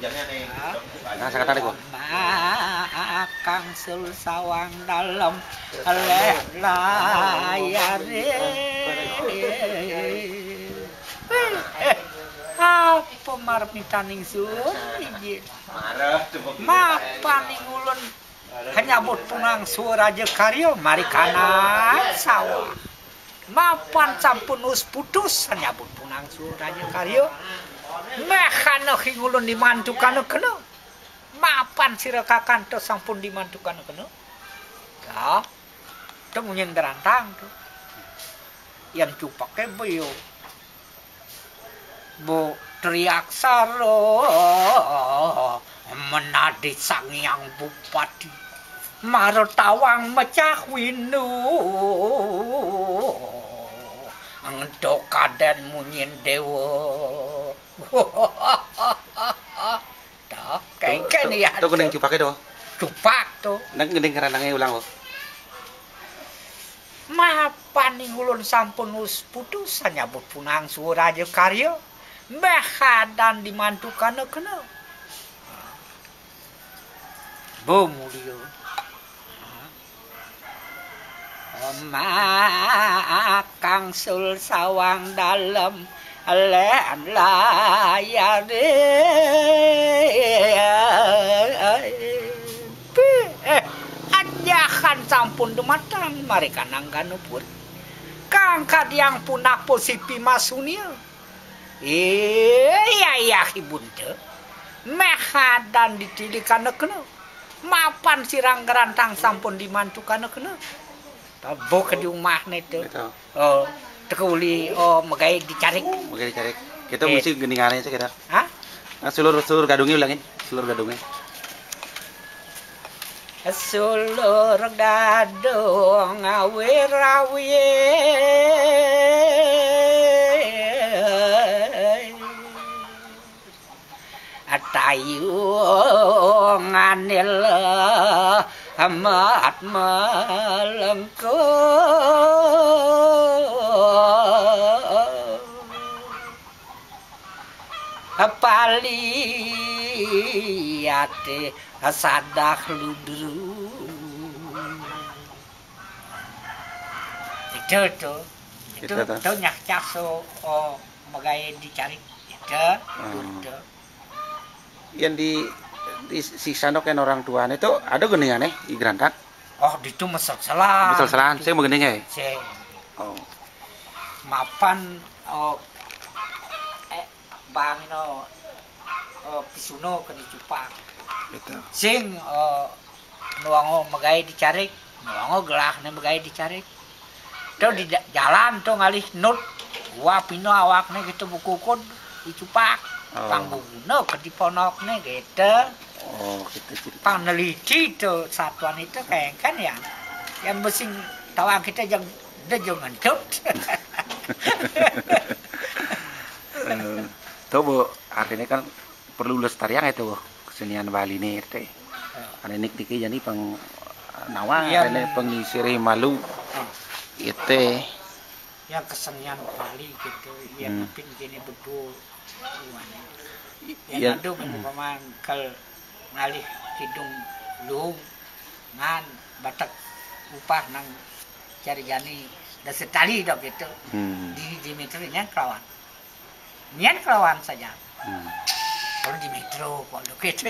Nah, saya kata ko. Kang sul sawang dalam layar apa marmitaning sun ijin mapaning ulun hanyabut punang suraja karyo mari kanan sawah mapan sampun us putus hanyabut punang suraja karyo mekano hingulun dimantukan kena mapan sirakakan to sampun dimantukan kena ya to munyeng derantang to yang cupake beyo bo teriak saro menadi sang yang bupati maro tawang mecah winu ngedok kaden munyin dewa dah kengken ya To gendeng cupake do. cupak to Nang gendeng karanange ulang lo. mapan ning ulun sampun us putus nyabut punang suraja karya mehadan dimantukan kena bo mulio kang sul sawang dalam layar anjakan sampun dumatang mari kanang ganupur kang kadiang punak posipi masunia iya ibunte mehadan ditilikan kena mapan sirang gerantang sampun dimantukan kena tabo ke di rumah itu oh tekuli oh megai dicari Kita mesti gendingannya aja kita. hah Nah, seluruh gadungnya ulangin, seluruh gadungnya. Sulur gadung awirawi atayunganil amat melengkung paliate sadah ludru itu nyak caso magai dicari itu Yang di si sandokan orang tuanya itu ada gendingannya di gerantak. oh itu mesel-selan Saya mau gendingnya ya. Oh. Mapan bang pisuno ke dicupak Gitu. sing nuango magai dicarik nuango gelah ne magai dicarik tuh di jalan tuh ngalih nut gua pino awakne gitu bukukun dicupak panggungno ke diponokne gitu Oh, gitu. paneliti tuh satuan itu kayak kan ya yang mesin tawang kita jangan ngentut Tuh Bu, artinya kan perlu lestarian itu Bu, kesenian Bali ini teh. Ada nik-niki jadi peng nawang, ada pengisiri malu. Itu yang kesenian Bali gitu yang penting gini betul yang ada memang kal ngalih hidung lung ngan batak upah nang cari jani dan setali dok gitu di metro nyan kelawan saja kalau di metro kalau gitu